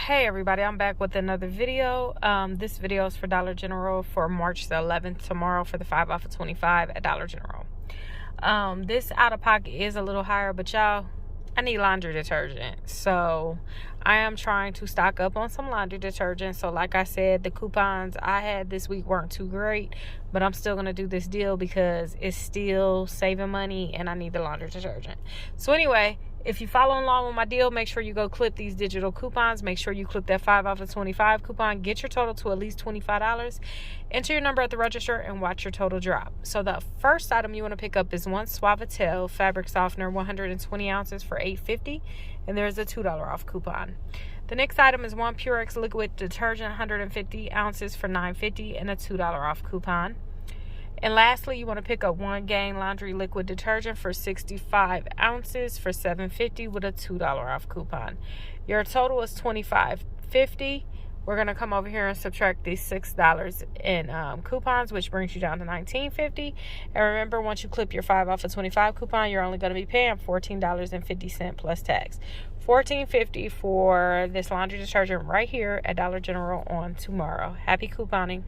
Hey everybody, I'm back with another video. This video is for Dollar General for March the 11th, tomorrow, for the 5 off of 25 at Dollar General. This out of pocket is a little higher, but y'all, I need laundry detergent, so I am trying to stock up on some laundry detergent. So like I said, the coupons I had this week weren't too great, but I'm still gonna do this deal because it's still saving money and I need the laundry detergent. So anyway, if you follow along with my deal, make sure you go clip these digital coupons. Make sure you clip that 5 off of 25 coupon. Get your total to at least $25. Enter your number at the register and watch your total drop. So the first item you want to pick up is one Suavitel fabric softener, 120 ounces for $8.50, and there's a $2 off coupon. The next item is one Purex liquid detergent, 150 ounces for $9.50, and a $2 off coupon. And lastly, you want to pick up one Gain laundry liquid detergent for 65 ounces for $7.50 with a $2 off coupon. Your total is $25.50. We're going to come over here and subtract these $6 in coupons, which brings you down to $19.50. And remember, once you clip your 5 off of 25 coupon, you're only going to be paying $14.50 plus tax. $14.50 for this laundry detergent right here at Dollar General on tomorrow. Happy couponing.